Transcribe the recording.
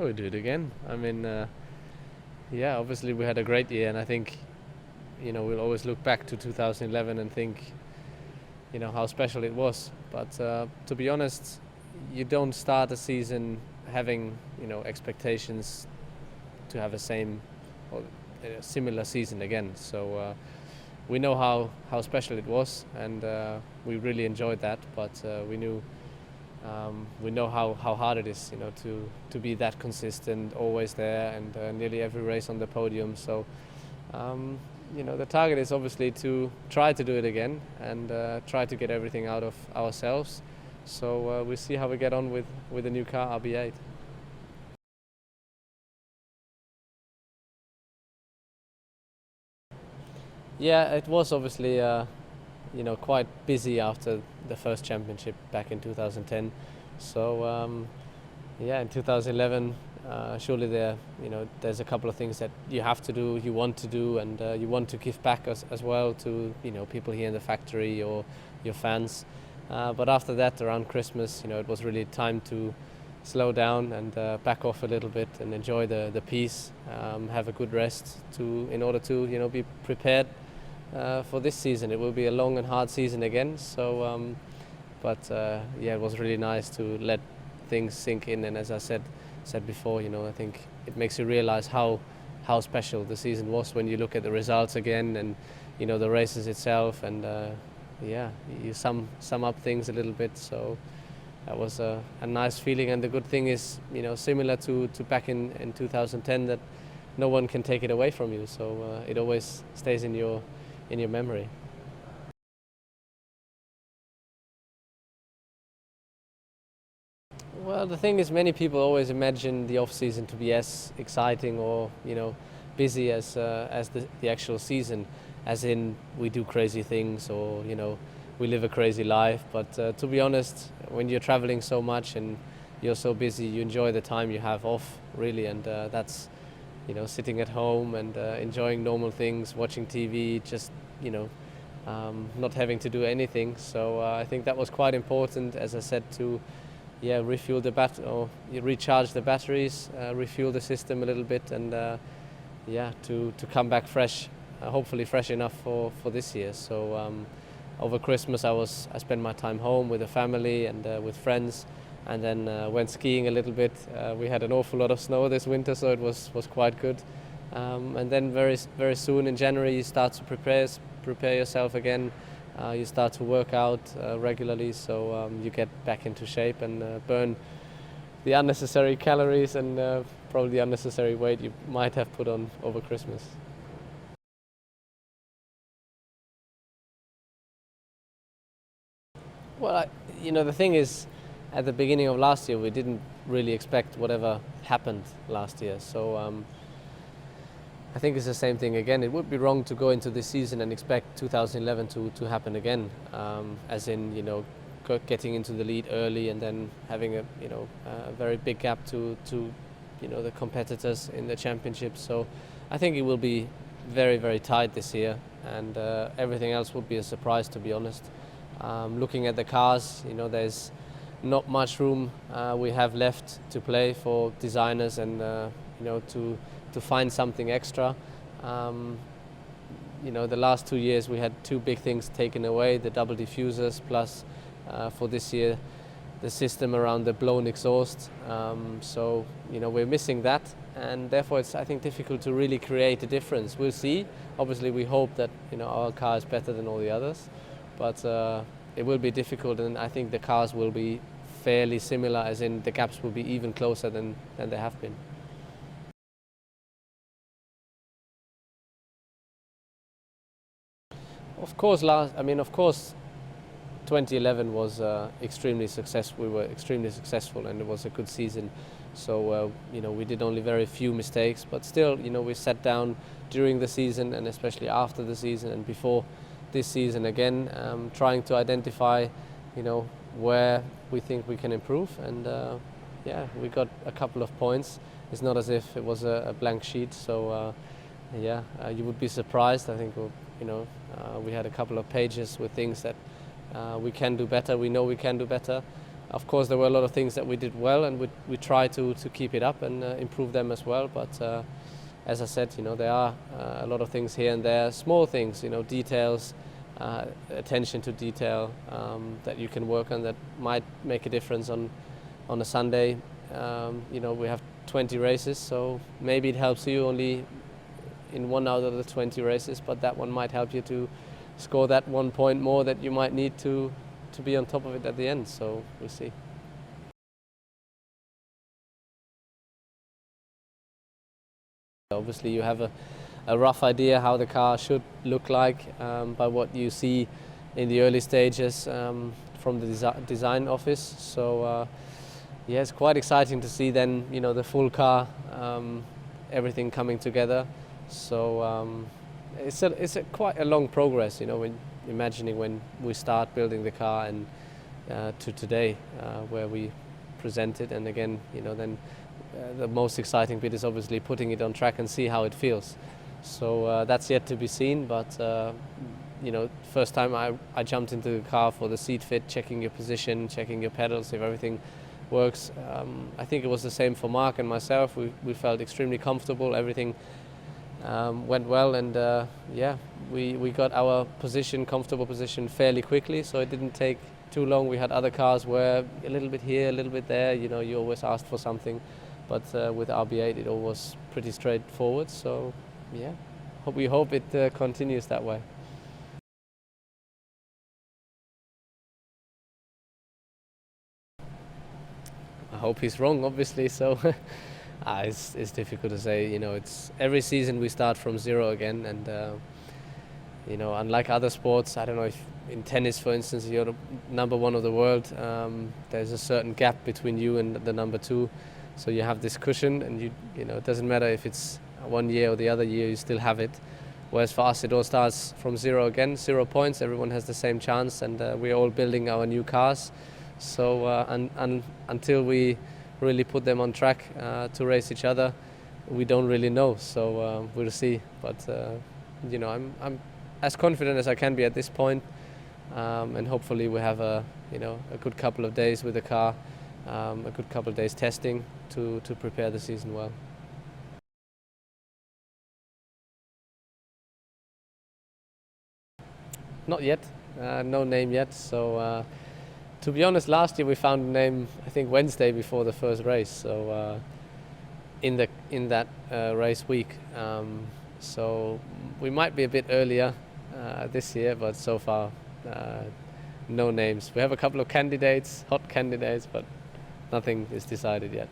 Oh, we do it again. I mean, yeah, obviously we had a great year, and I think, we'll always look back to 2011 and think, how special it was. But to be honest, you don't start a season having, expectations to have a same or a similar season again. So we know how special it was, and we really enjoyed that. But we know how hard it is, to be that consistent, always there, and nearly every race on the podium. So, the target is obviously to try to do it again and try to get everything out of ourselves. So we'll see how we get on with the new car, RB8. Yeah, it was obviously quite busy after the first championship back in 2010. So yeah, in 2011, surely there's a couple of things that you have to do, you want to do, and you want to give back as well to people here in the factory or your fans. But after that, around Christmas, it was really time to slow down and back off a little bit and enjoy the peace, have a good rest in order to be prepared for this season. It will be a long and hard season again. So, but yeah, it was really nice to let things sink in. And as I said before, I think it makes you realize how special the season was when you look at the results again and the races itself. And yeah, you sum up things a little bit. So that was a nice feeling. And the good thing is, similar to back in 2010, that no one can take it away from you. So it always stays in your memory. Well, the thing is, many people always imagine the off-season to be as exciting or busy as the actual season, as in we do crazy things or we live a crazy life. But to be honest, when you're traveling so much and you're so busy, you enjoy the time you have off, really, and that's sitting at home and enjoying normal things, watching TV, just not having to do anything. So I think that was quite important, as I said, to refuel or recharge the batteries, refuel the system a little bit, and to come back fresh, hopefully fresh enough for this year. So over Christmas I spent my time home with the family and with friends, and then went skiing a little bit. We had an awful lot of snow this winter, so it was quite good. And then very soon in January you start to prepare yourself again. You start to work out regularly, so you get back into shape and burn the unnecessary calories and probably the unnecessary weight you might have put on over Christmas. Well, the thing is, at the beginning of last year, we didn't really expect whatever happened last year. So I think it's the same thing again. It would be wrong to go into this season and expect 2011 to happen again, as in getting into the lead early and then having a very big gap to the competitors in the championship. So I think it will be very, very tight this year, and everything else will be a surprise, to be honest. Looking at the cars, there's not much room we have left to play for designers and to find something extra. The last 2 years we had two big things taken away, the double diffusers, plus for this year the system around the blown exhaust. So we're missing that, and therefore it's, I think, difficult to really create a difference. We'll see. Obviously we hope that our car is better than all the others, but it will be difficult, and I think the cars will be fairly similar, as in the gaps will be even closer than they have been. Of course, 2011 was extremely successful. We were extremely successful, and it was a good season. So we did only very few mistakes, but still, we sat down during the season and especially after the season and before this season again, trying to identify, where we think we can improve. And yeah, we got a couple of points. It's not as if it was a blank sheet. So yeah, you would be surprised. I think we had a couple of pages with things that we can do better. We know we can do better. Of course, there were a lot of things that we did well, and we try to keep it up and improve them as well. But as I said, there are a lot of things here and there, small things, details, attention to detail that you can work on that might make a difference on a Sunday. We have 20 races, so maybe it helps you only in 1 out of the 20 races, but that one might help you to score that 1 point more that you might need to be on top of it at the end. So we'll see. Obviously, you have a rough idea how the car should look like by what you see in the early stages from the design office. So yeah, it's quite exciting to see then the full car, everything coming together. So it's quite a long progress, when imagining when we start building the car and to today where we present it. And again, then the most exciting bit is obviously putting it on track and see how it feels. So that's yet to be seen, but first time I jumped into the car for the seat fit, checking your position, checking your pedals, if everything works. I think it was the same for Mark and myself. We felt extremely comfortable, everything went well, and yeah, we got our comfortable position fairly quickly, so it didn't take too long. We had other cars where a little bit here, a little bit there, you always asked for something, but with RB8 it all was pretty straightforward. So yeah, we hope it continues that way. I hope he's wrong, obviously, so it's difficult to say. It's every season we start from zero again, and unlike other sports, I don't know if in tennis, for instance, you're the number one of the world, there's a certain gap between you and the number two, so you have this cushion, and it doesn't matter if it's 1 year or the other year, you still have it. Whereas for us, it all starts from zero again, 0 points, everyone has the same chance, and we're all building our new cars. So until we really put them on track to race each other, we don't really know. So we'll see. But I'm as confident as I can be at this point, and hopefully we have a good couple of days with the car, a good couple of days testing to prepare the season well. Not yet, no name yet. So. To be honest, last year we found a name, I think Wednesday before the first race, so in that race week. So we might be a bit earlier this year, but so far no names. We have a couple of candidates, hot candidates, but nothing is decided yet.